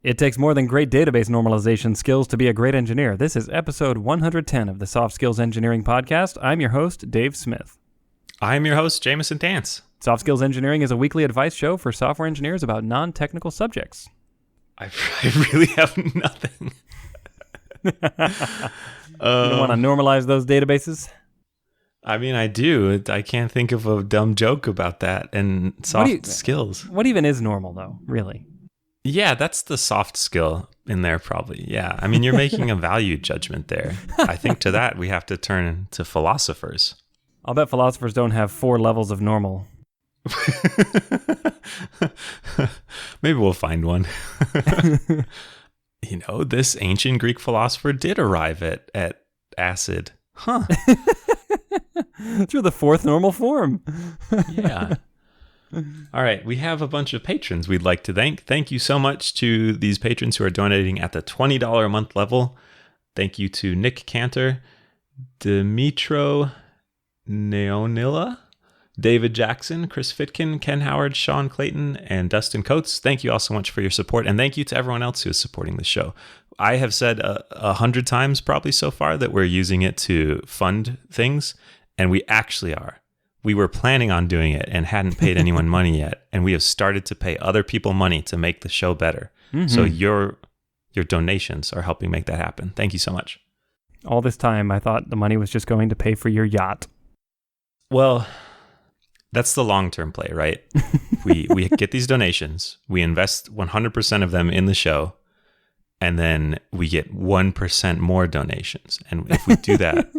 It takes more than great database normalization skills to be a great engineer. This is episode 110 of the Soft Skills Engineering Podcast. I'm your host, Dave Smith. I'm your host, Jamison Dance. Soft Skills Engineering is a weekly advice show for software engineers about non-technical subjects. I really have nothing. You don't want to normalize those databases? I mean, I do. I can't think of a dumb joke about that and soft skills. What even is normal, though, really? Yeah, that's the soft skill in there, probably. Yeah. I mean, you're making a value judgment there. I think to that, we have to turn to philosophers. I'll bet philosophers don't have 4 levels of normal. Maybe we'll find one. You know, this ancient Greek philosopher did arrive at acid. Huh. Through the 4th normal form. Yeah. All right, we have a bunch of patrons we'd like to thank. Thank you so much to these patrons who are donating at the $20 a month level. Thank you to Nick Cantor, Dimitro Neonilla, David Jackson, Chris Fitkin, Ken Howard, Sean Clayton, and Dustin Coates. Thank you all so much for your support, and thank you to everyone else who is supporting the show. I have said 100 times probably so far that we're using it to fund things, and we actually are. We were planning on doing it and hadn't paid anyone money yet, and we have started to pay other people money to make the show better. Mm-hmm. So your donations are helping make that happen. Thank you so much. All this time, I thought the money was just going to pay for your yacht. Well, that's the long-term play, right? We get these donations, we invest 100% of them in the show, and then we get 1% more donations. And if we do that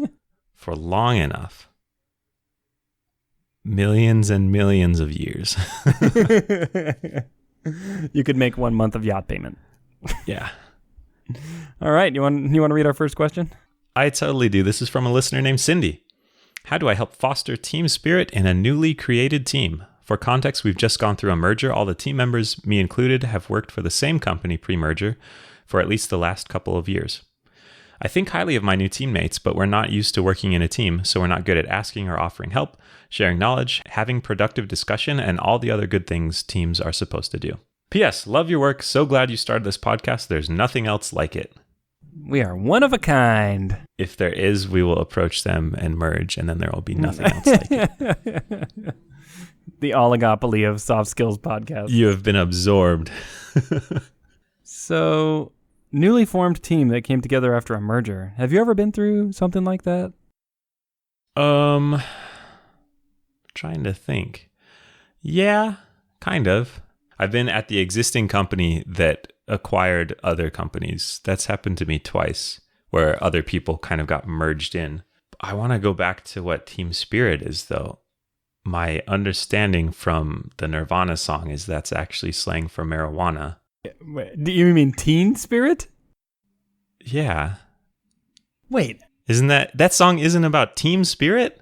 for long enough, millions and millions of years, you could make 1 month of yacht payment. Yeah. All right. You want to read our first question? I totally do. This is from a listener named Cindy. How do I help foster team spirit in a newly created team? For context, we've just gone through a merger. All the team members, me included, have worked for the same company pre-merger for at least the last couple of years. I think highly of my new teammates, but we're not used to working in a team, so we're not good at asking or offering help, sharing knowledge, having productive discussion, and all the other good things teams are supposed to do. P.S. Love your work. So glad you started this podcast. There's nothing else like it. We are one of a kind. If there is, we will approach them and merge, and then there will be nothing else like it. The oligopoly of soft skills podcast. You have been absorbed. So, newly formed team that came together after a merger. Have you ever been through something like that? Trying to think. Yeah, kind of. I've been at the existing company that acquired other companies. That's happened to me twice, where other people kind of got merged in. I want to go back to what team spirit is, though. My understanding from the Nirvana song is that's actually slang for marijuana. Do you mean teen spirit? Yeah. Wait. Isn't that song isn't about team spirit?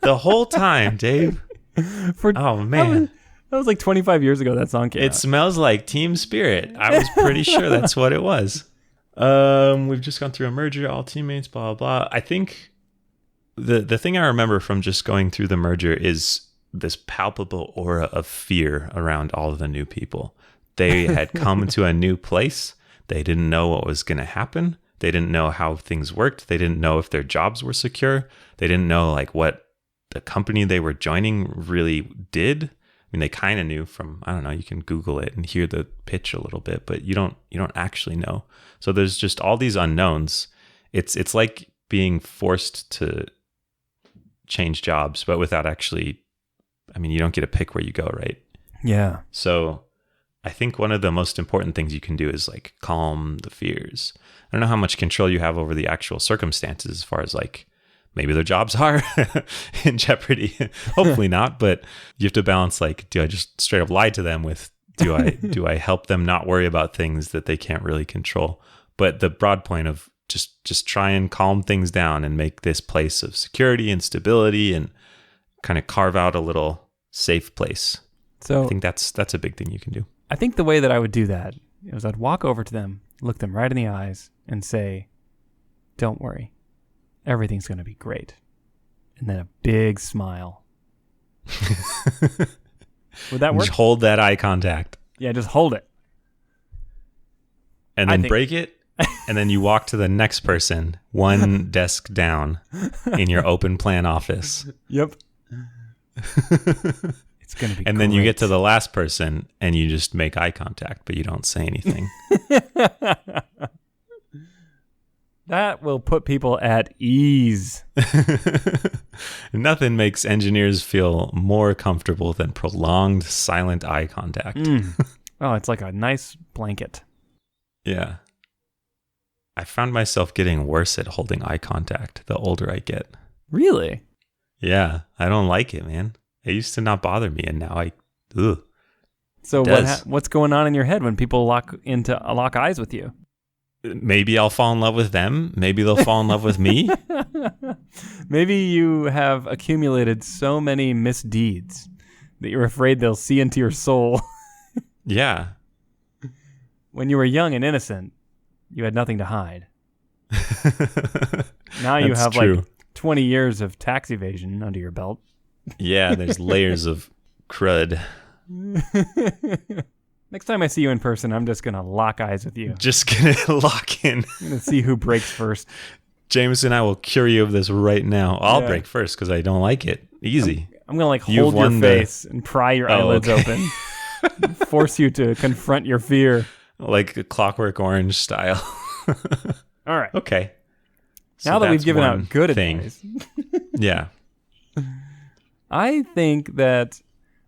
The whole time, Dave. Oh, man. That was like 25 years ago that song came out. It smells like team spirit. I was pretty sure that's what it was. We've just gone through a merger, all teammates, blah, blah, blah. I think the thing I remember from just going through the merger is this palpable aura of fear around all of the new people. They had come to a new place. They didn't know what was going to happen. They didn't know how things worked. They didn't know if their jobs were secure. They didn't know like what the company they were joining really did. I mean, they kind of knew from, I don't know, you can Google it and hear the pitch a little bit, but you don't actually know. So there's just all these unknowns. It's like being forced to change jobs, but without actually, I mean, you don't get to pick where you go, right? Yeah. So I think one of the most important things you can do is like calm the fears. I don't know how much control you have over the actual circumstances as far as like, maybe their jobs are in jeopardy. Hopefully not, but you have to balance like, do I just straight up lie to them with, do I help them not worry about things that they can't really control? But the broad point of just try and calm things down and make this place of security and stability and kind of carve out a little safe place. So I think that's a big thing you can do. I think the way that I would do that is I'd walk over to them, look them right in the eyes and say, don't worry. Everything's going to be great. And then a big smile. Would that work? Just hold that eye contact. Yeah, just hold it. and then break it. And then you walk to the next person, one desk down in your open plan office. Yep. It's going to be And then you get to the last person and you just make eye contact, but you don't say anything. That will put people at ease. Nothing makes engineers feel more comfortable than prolonged silent eye contact. Oh, it's like a nice blanket. Yeah. I found myself getting worse at holding eye contact the older I get. Really? Yeah, I don't like it, man. It used to not bother me, and now ugh. So what's going on in your head when people lock eyes with you? Maybe I'll fall in love with them. Maybe they'll fall in love with me. Maybe you have accumulated so many misdeeds that you're afraid they'll see into your soul. Yeah. When you were young and innocent, you had nothing to hide. Now you have like 20 years of tax evasion under your belt. Yeah, there's layers of crud. Next time I see you in person, I'm just going to lock eyes with you. Just going to lock in. I'm going to see who breaks first. Jamison, I will cure you of this right now. I'll break first because I don't like it. Easy. I'm going to like hold your face and pry your eyelids open. Force you to confront your fear. Like a Clockwork Orange style. All right. Okay. So now that we've given out good advice. Yeah. I think that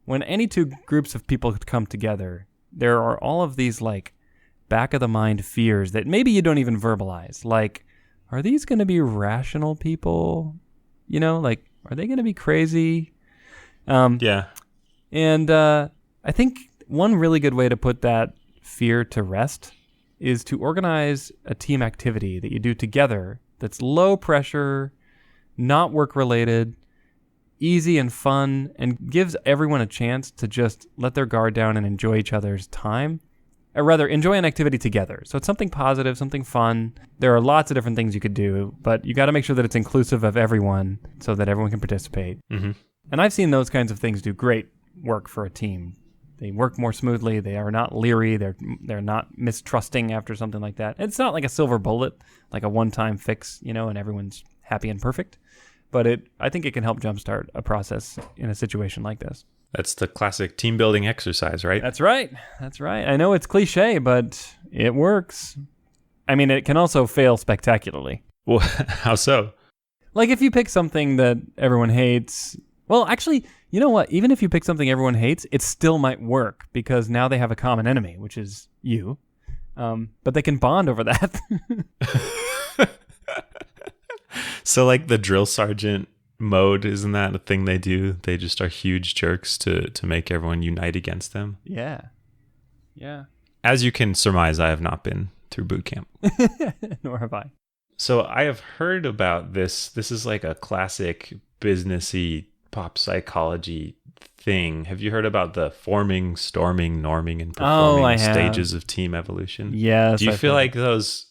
when any two groups of people come together, there are all of these like back of the mind fears that maybe you don't even verbalize. Like, are these going to be rational people? You know, like, are they going to be crazy? Yeah. And I think one really good way to put that fear to rest is to organize a team activity that you do together that's low pressure, not work related, easy and fun, and gives everyone a chance to just let their guard down and enjoy each other's time. Or rather, enjoy an activity together. So it's something positive, something fun. There are lots of different things you could do, but you got to make sure that it's inclusive of everyone so that everyone can participate. Mm-hmm. And I've seen those kinds of things do great work for a team. They work more smoothly. They are not leery. They're not mistrusting after something like that. It's not like a silver bullet, like a one-time fix, you know, and everyone's happy and perfect. But I think it can help jumpstart a process in a situation like this. That's the classic team building exercise, right? That's right. That's right. I know it's cliche, but it works. I mean, it can also fail spectacularly. Well, how so? Like if you pick something that everyone hates. Well, actually, you know what? Even if you pick something everyone hates, it still might work because now they have a common enemy, which is you. But they can bond over that. So like the drill sergeant mode, isn't that a thing they do? They just are huge jerks to make everyone unite against them. Yeah. Yeah. As you can surmise, I have not been through boot camp. Nor have I. So I have heard about this. This is like a classic businessy pop psychology thing. Have you heard about the forming, storming, norming, and performing stages of team evolution? Yes. Do you feel like those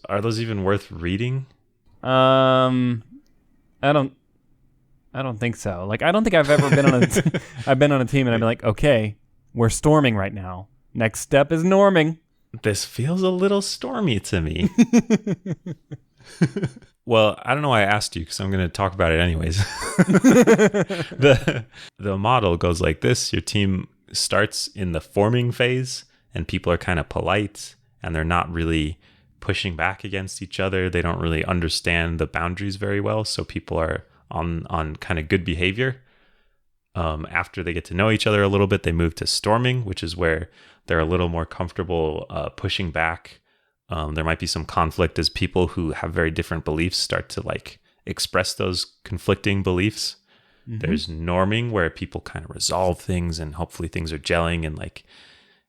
are those even worth reading? I don't think so. Like I don't think I've ever been on I've been on a team and I've been like, okay, we're storming right now. Next step is norming. This feels a little stormy to me. Well, I don't know why I asked you because I'm going to talk about it anyways. The model goes like this. Your team starts in the forming phase and people are kind of polite and they're not really pushing back against each other. They don't really understand the boundaries very well. So people are on kind of good behavior. After they get to know each other a little bit, they move to storming, which is where they're a little more comfortable pushing back. There might be some conflict as people who have very different beliefs start to like express those conflicting beliefs. Mm-hmm. There's norming where people kind of resolve things and hopefully things are gelling and like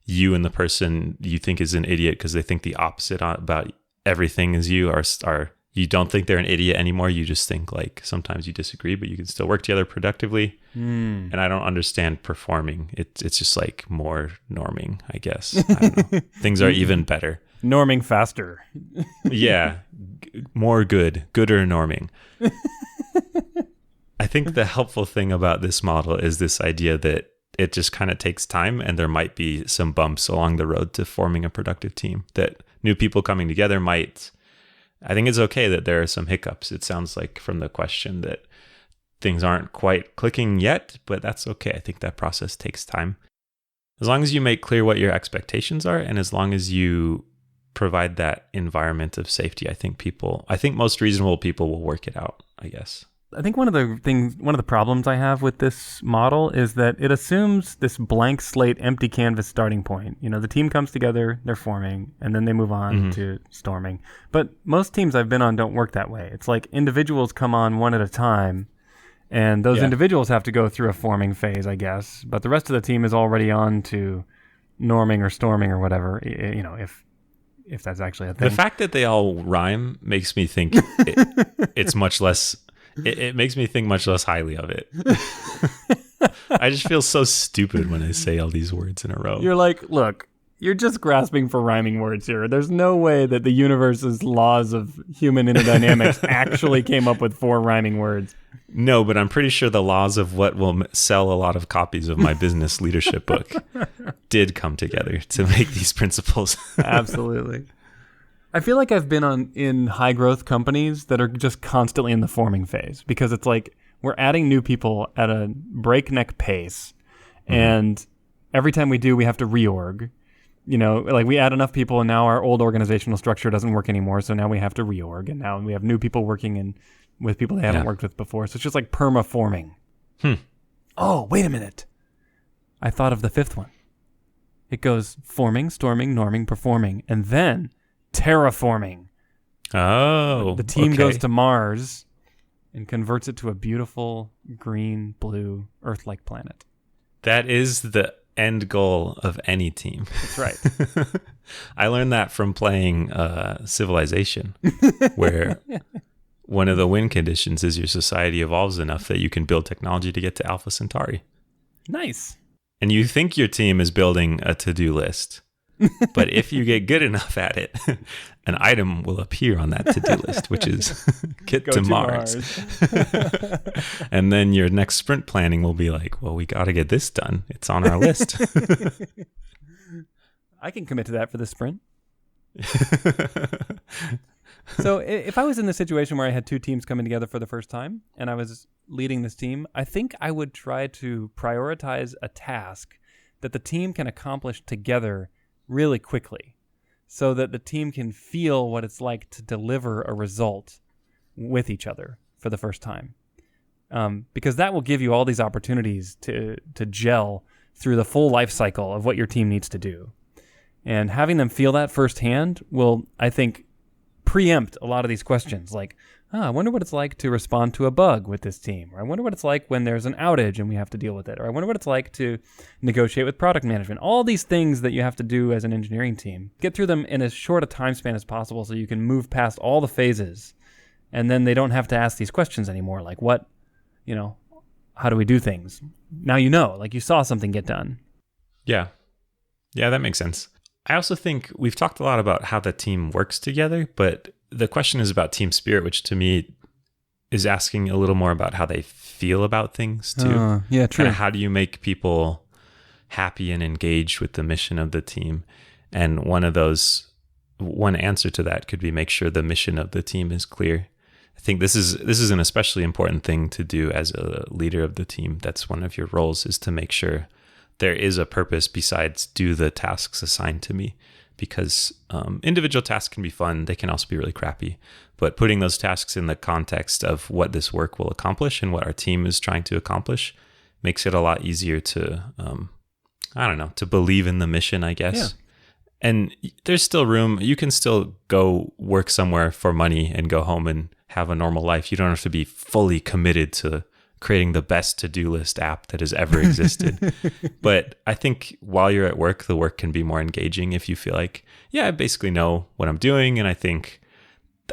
you and the person you think is an idiot because they think the opposite about everything as you are you don't think they're an idiot anymore. You just think like sometimes you disagree, but you can still work together productively. And I don't understand performing. It's just like more norming, I guess. I don't know. Things are even better. Norming faster. Yeah. More gooder norming. I think the helpful thing about this model is this idea that it just kind of takes time, and there might be some bumps along the road to forming a productive team that new people coming together might. I think it's okay that there are some hiccups. It sounds like from the question that things aren't quite clicking yet, but that's okay. I think that process takes time. As long as you make clear what your expectations are, and as long as you provide that environment of safety, I think most reasonable people will work it out, I guess. I think one of the problems I have with this model is that it assumes this blank slate, empty canvas starting point. The team comes together, they're forming, and then they move on to storming. But most teams I've been on don't work that way. It's like individuals come on one at a time, and those individuals have to go through a forming phase, I guess. But the rest of the team is already on to norming or storming or whatever, if that's actually a thing. The fact that they all rhyme makes me think it's much less... It makes me think much less highly of it. I just feel so stupid when I say all these words in a row. You're like, look, you're just grasping for rhyming words here. There's no way that the universe's laws of human interdynamics actually came up with 4 rhyming words. No, but I'm pretty sure the laws of what will sell a lot of copies of my business leadership book did come together to make these principles. Absolutely. I feel like I've been in high growth companies that are just constantly in the forming phase, because it's like we're adding new people at a breakneck pace, and every time we do, we have to reorg. Like we add enough people, and now our old organizational structure doesn't work anymore, so now we have to reorg, and now we have new people working with people they haven't worked with before. So it's just like perma-forming. Oh, wait a minute. I thought of the 5th one. It goes forming, storming, norming, performing, and then terraforming. Oh, the team goes to Mars and converts it to a beautiful green, blue, Earth-like planet. That is the end goal of any team. That's right. I learned that from playing Civilization, where one of the win conditions is your society evolves enough that you can build technology to get to Alpha Centauri. Nice. And you think your team is building a to-do list. But if you get good enough at it, an item will appear on that to-do list, which is get to Mars. And then your next sprint planning will be like, well, we got to get this done. It's on our list. I can commit to that for the sprint. So if I was in the situation where I had 2 teams coming together for the first time and I was leading this team, I think I would try to prioritize a task that the team can accomplish together really quickly, so that the team can feel what it's like to deliver a result with each other for the first time. Because that will give you all these opportunities to gel through the full life cycle of what your team needs to do. And having them feel that firsthand will, I think, preempt a lot of these questions like, I wonder what it's like to respond to a bug with this team. Or I wonder what it's like when there's an outage and we have to deal with it. Or I wonder what it's like to negotiate with product management. All these things that you have to do as an engineering team. Get through them in as short a time span as possible so you can move past all the phases. And then they don't have to ask these questions anymore. Like how do we do things? Now like you saw something get done. Yeah. Yeah, that makes sense. I also think we've talked a lot about how the team works together, but the question is about team spirit, which to me is asking a little more about how they feel about things too. Yeah, true. How do you make people happy and engaged with the mission of the team? And one answer to that could be make sure the mission of the team is clear. I think this is an especially important thing to do as a leader of the team. That's one of your roles, is to make sure there is a purpose besides do the tasks assigned to me. Because individual tasks can be fun. They can also be really crappy. But putting those tasks in the context of what this work will accomplish and what our team is trying to accomplish makes it a lot easier to, to believe in the mission, I guess. Yeah. And there's still room. You can still go work somewhere for money and go home and have a normal life. You don't have to be fully committed to creating the best to-do list app that has ever existed. But I think while you're at work, the work can be more engaging if you feel like, I basically know what I'm doing. And I think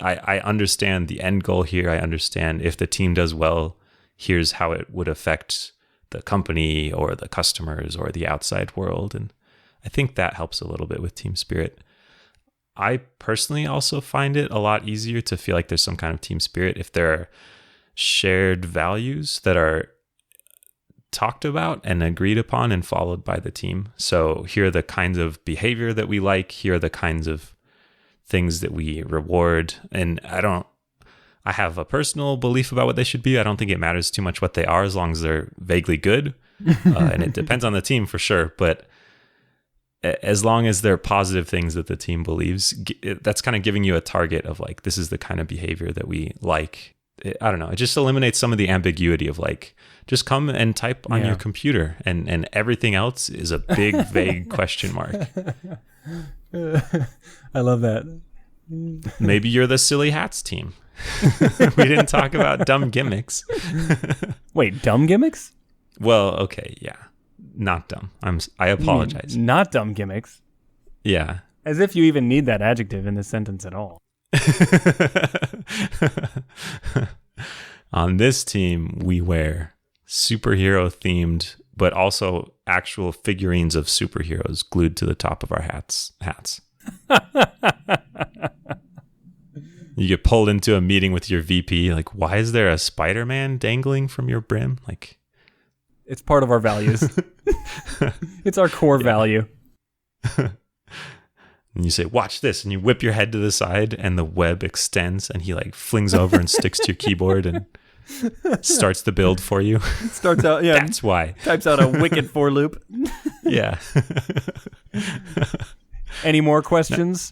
I understand the end goal here. I understand if the team does well, here's how it would affect the company or the customers or the outside world. And I think that helps a little bit with team spirit. I personally also find it a lot easier to feel like there's some kind of team spirit if there are shared values that are talked about and agreed upon and followed by the team. So here are the kinds of behavior that we like. Here are the kinds of things that we reward. And I have a personal belief about what they should be. I don't think it matters too much what they are as long as they're vaguely good. And it depends on the team for sure. But as long as they're positive things that the team believes, that's kind of giving you a target of like, this is the kind of behavior that we like. I don't know. It just eliminates some of the ambiguity of like, just come and type on your computer and everything else is a big, vague question mark. I love that. Maybe you're the silly hats team. We didn't talk about dumb gimmicks. Wait, dumb gimmicks? Well, okay. Yeah. Not dumb. I apologize. Not dumb gimmicks. Yeah. As if you even need that adjective in this sentence at all. On this team, we wear superhero themed, but also actual figurines of superheroes glued to the top of our hats. You get pulled into a meeting with your VP. Like, why is there a Spider-Man dangling from your brim? Like, it's part of our values. It's our core value. And you say, watch this. And you whip your head to the side and the web extends and he like flings over and sticks to your keyboard and starts the build for you. Starts out, yeah. That's why. Types out a wicked for loop. Yeah. Any more questions?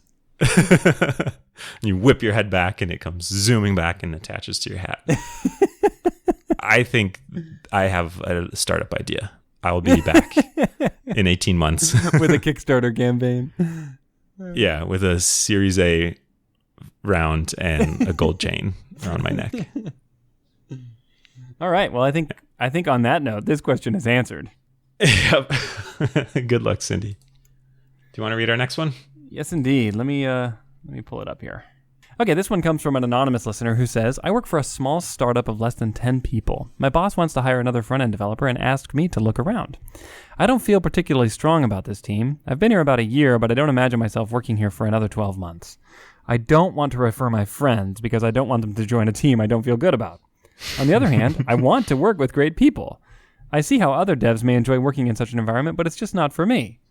You whip your head back and it comes zooming back and attaches to your hat. I think I have a startup idea. I will be back in 18 months. With a Kickstarter campaign. Yeah, with a Series A round and a gold chain around my neck. All right. Well, I think on that note, this question is answered. Yep. Good luck, Cindy. Do you want to read our next one? Yes, indeed. Let me pull it up here. Okay, this one comes from an anonymous listener who says, I work for a small startup of less than 10 people. My boss wants to hire another front-end developer and asked me to look around. I don't feel particularly strong about this team. I've been here about a year, but I don't imagine myself working here for another 12 months. I don't want to refer my friends because I don't want them to join a team I don't feel good about. On the other hand, I want to work with great people. I see how other devs may enjoy working in such an environment, but it's just not for me.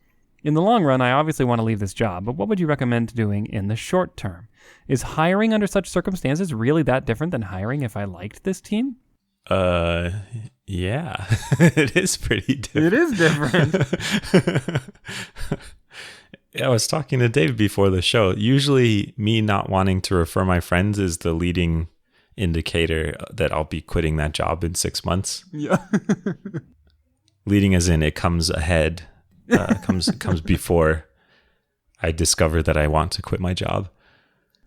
In the long run, I obviously want to leave this job, but what would you recommend doing in the short term? Is hiring under such circumstances really that different than hiring if I liked this team? Yeah. It is pretty different. It is different. Yeah, I was talking to Dave before the show. Usually me not wanting to refer my friends is the leading indicator that I'll be quitting that job in 6 months. Yeah. Leading as in it comes ahead, comes before I discover that I want to quit my job.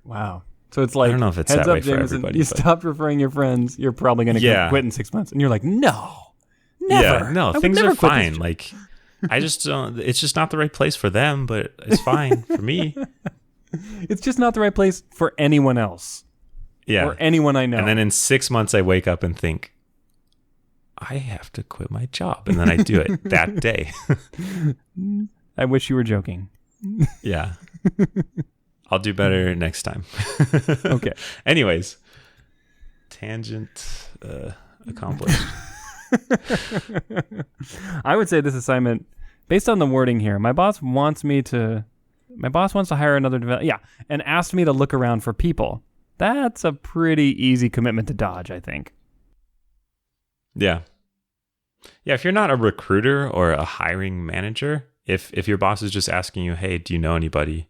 Wow. So it's like, I don't know if it's heads that way up, for Jamison, everybody. you stopped referring your friends, you're probably going to quit in 6 months. And you're like, no, never. Yeah, no, things are fine. Like, I just don't, it's just not the right place for them, but it's fine for me. It's just not the right place for anyone else. Yeah. Or anyone I know. And then in 6 months, I wake up and think, I have to quit my job. And then I do it that day. I wish you were joking. Yeah. I'll do better next time. Okay. Anyways, tangent accomplished. I would say this assignment, based on the wording here, my boss wants to hire another developer. Yeah, and asked me to look around for people. That's a pretty easy commitment to dodge, I think. Yeah. Yeah, if you're not a recruiter or a hiring manager, if your boss is just asking you, hey, do you know anybody?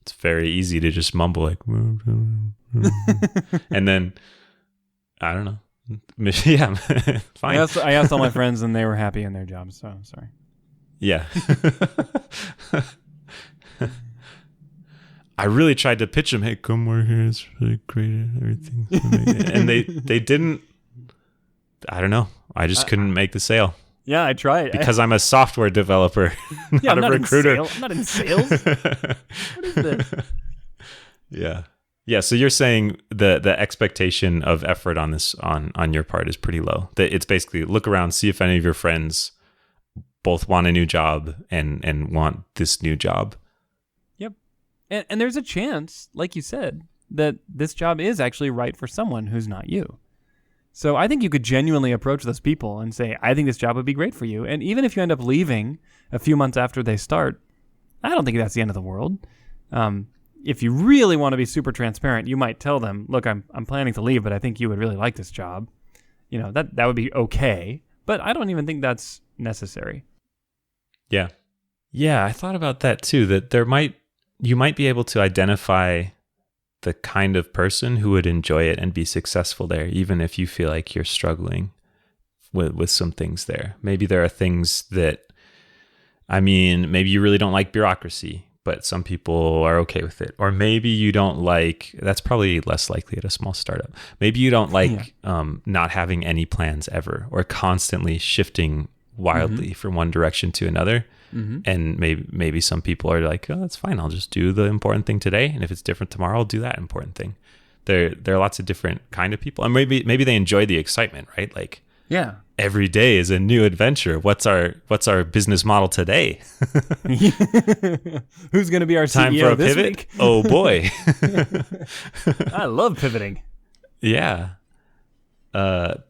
It's very easy to just mumble like, and then, I don't know. Yeah, fine. I asked all my friends and they were happy in their jobs, so I'm sorry. Yeah. I really tried to pitch them, hey, come work here. It's really great and everything. And they didn't, I don't know. I just couldn't make the sale. Yeah, I tried. Because I'm a software developer, not a recruiter. I'm not in sales. What is this? Yeah. Yeah, so you're saying the expectation of effort on this on your part is pretty low. That it's basically look around, see if any of your friends both want a new job and want this new job. Yep. And there's a chance, like you said, that this job is actually right for someone who's not you. So I think you could genuinely approach those people and say, I think this job would be great for you. And even if you end up leaving a few months after they start, I don't think that's the end of the world. If you really want to be super transparent, you might tell them, look, I'm planning to leave, but I think you would really like this job. That would be okay. But I don't even think that's necessary. Yeah. Yeah, I thought about that too, that you might be able to identify the kind of person who would enjoy it and be successful there, even if you feel like you're struggling with some things there. Maybe there are things that, maybe you really don't like bureaucracy, but some people are okay with it. Or maybe you don't like, that's probably less likely at a small startup. Maybe you don't like not having any plans ever, or constantly shifting wildly from one direction to another. And maybe some people are like, oh, that's fine. I'll just do the important thing today. And if it's different tomorrow, I'll do that important thing. There are lots of different kind of people. And maybe they enjoy the excitement, right? Like, yeah, every day is a new adventure. What's our business model today? Who's going to be our Time CEO for a this pivot? week? Oh boy. I love pivoting. Yeah.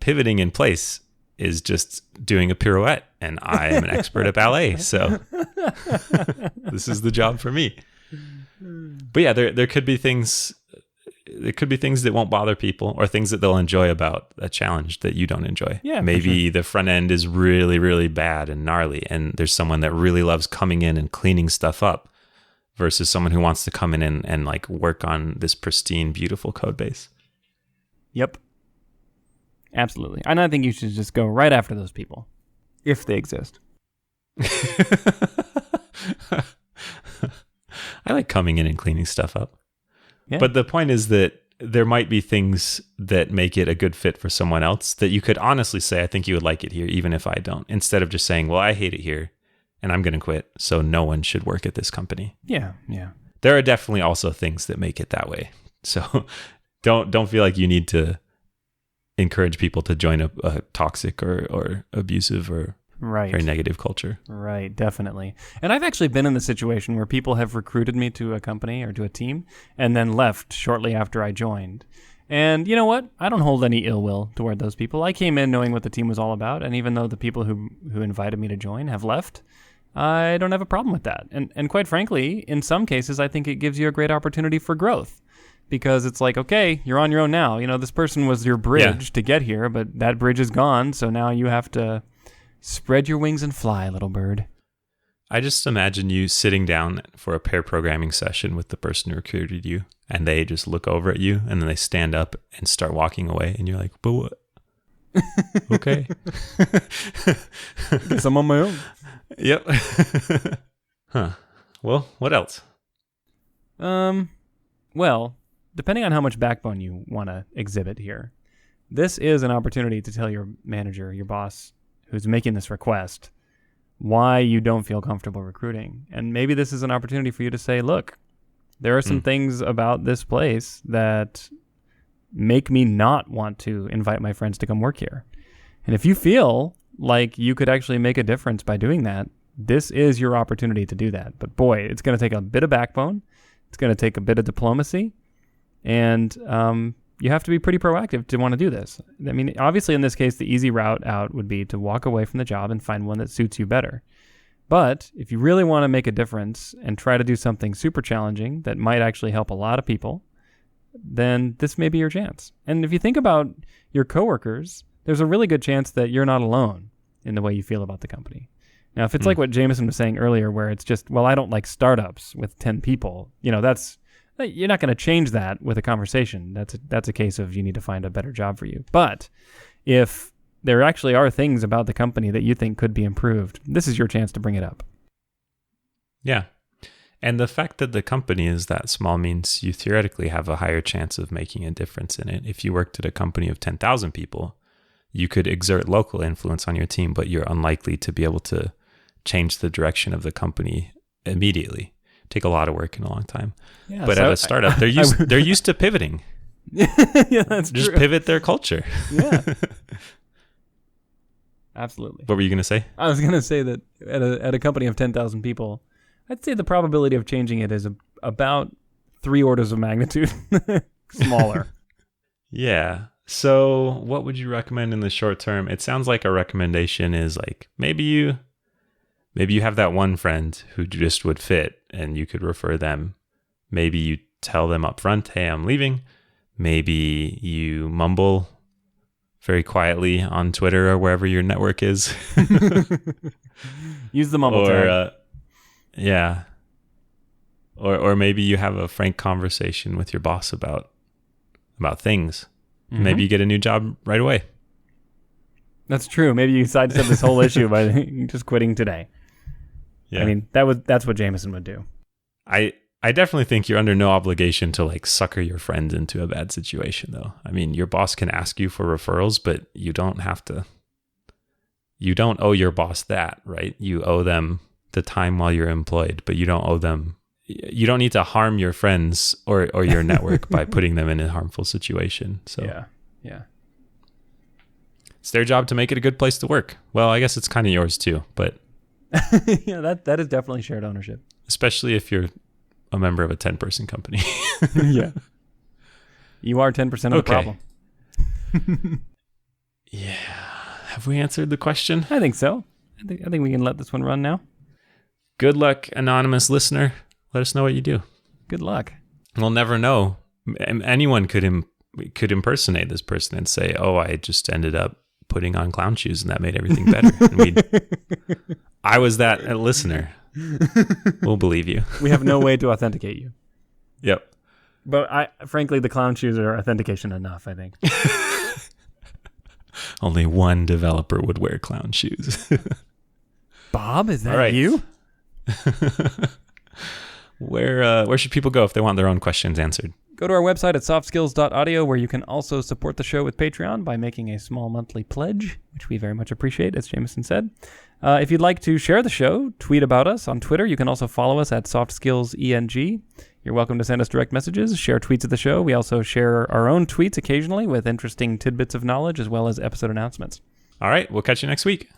Pivoting in place is just doing a pirouette, and I am an expert at ballet, so this is the job for me. But yeah, there could be things that won't bother people, or things that they'll enjoy about a challenge that you don't enjoy. Yeah, maybe the front end is really, really bad and gnarly, and there's someone that really loves coming in and cleaning stuff up, versus someone who wants to come in and like work on this pristine, beautiful code base. Yep. Absolutely. And I think you should just go right after those people, if they exist. I like coming in and cleaning stuff up. Yeah. But the point is that there might be things that make it a good fit for someone else that you could honestly say, I think you would like it here, even if I don't, instead of just saying, well, I hate it here and I'm going to quit, so no one should work at this company. Yeah, yeah. There are definitely also things that make it that way. So don't feel like you need to encourage people to join a toxic or abusive or very negative culture. Right, definitely. And I've actually been in the situation where people have recruited me to a company or to a team and then left shortly after I joined. And you know what? I don't hold any ill will toward those people. I came in knowing what the team was all about, and even though the people who invited me to join have left, I don't have a problem with that. And quite frankly, in some cases, I think it gives you a great opportunity for growth. Because it's like, okay, you're on your own now. This person was your bridge to get here, but that bridge is gone. So now you have to spread your wings and fly, little bird. I just imagine you sitting down for a pair programming session with the person who recruited you, and they just look over at you, and then they stand up and start walking away, and you're like, but what? Okay. Guess I'm on my own. Yep. Huh. Well, what else? Well, depending on how much backbone you want to exhibit here, this is an opportunity to tell your manager, your boss, who's making this request, why you don't feel comfortable recruiting. And maybe this is an opportunity for you to say, look, there are some things about this place that make me not want to invite my friends to come work here. And if you feel like you could actually make a difference by doing that, this is your opportunity to do that. But boy, it's going to take a bit of backbone. It's going to take a bit of diplomacy. And you have to be pretty proactive to want to do this. I mean, obviously in this case, the easy route out would be to walk away from the job and find one that suits you better. But if you really want to make a difference and try to do something super challenging that might actually help a lot of people, then this may be your chance. And if you think about your coworkers, there's a really good chance that you're not alone in the way you feel about the company. Now, if it's like what Jamison was saying earlier, where it's just, well, I don't like startups with 10 people, you're not going to change that with a conversation. That's a case of you need to find a better job for you. But if there actually are things about the company that you think could be improved, this is your chance to bring it up. Yeah. And the fact that the company is that small means you theoretically have a higher chance of making a difference in it. If you worked at a company of 10,000 people, you could exert local influence on your team, but you're unlikely to be able to change the direction of the company immediately. Take a lot of work and a long time. Yeah, but so at a startup, they're used to pivoting. Yeah, that's Just true. pivot their culture. Yeah. Absolutely. What were you going to say? I was going to say that at a company of 10,000 people, I'd say the probability of changing it is about 3 orders of magnitude smaller. Yeah. So what would you recommend in the short term? It sounds like a recommendation is like maybe you have that one friend who just would fit and you could refer them. Maybe you tell them up front, hey, I'm leaving. Maybe you mumble very quietly on Twitter or wherever your network is. Use the mumble tag. Yeah. Or maybe you have a frank conversation with your boss about things. Mm-hmm. Maybe you get a new job right away. That's true. Maybe you sidestep this whole issue by just quitting today. Yeah. I mean, that's what Jamison would do. I definitely think you're under no obligation to like sucker your friends into a bad situation, though. I mean, your boss can ask you for referrals, but you don't have to. You don't owe your boss that, right? You owe them the time while you're employed, but you don't owe them. You don't need to harm your friends or your network by putting them in a harmful situation. So yeah. It's their job to make it a good place to work. Well, I guess it's kind of yours too, but yeah, that is definitely shared ownership. Especially if you're a member of a 10-person company. Yeah. You are 10% of the problem. Yeah. Have we answered the question? I think so. I think we can let this one run now. Good luck, anonymous listener. Let us know what you do. Good luck. We'll never know. Anyone could impersonate this person and say, oh, I just ended up putting on clown shoes and that made everything better. And I was that listener. We'll believe you. We have no way to authenticate you. Yep. But frankly, the clown shoes are authentication enough, I think. Only one developer would wear clown shoes. Bob, is that you? Where should people go if they want their own questions answered? Go to our website at softskills.audio, where you can also support the show with Patreon by making a small monthly pledge, which we very much appreciate, as Jamison said. If you'd like to share the show, tweet about us on Twitter. You can also follow us at softskillseng. You're welcome to send us direct messages, share tweets of the show. We also share our own tweets occasionally with interesting tidbits of knowledge as well as episode announcements. All right, we'll catch you next week.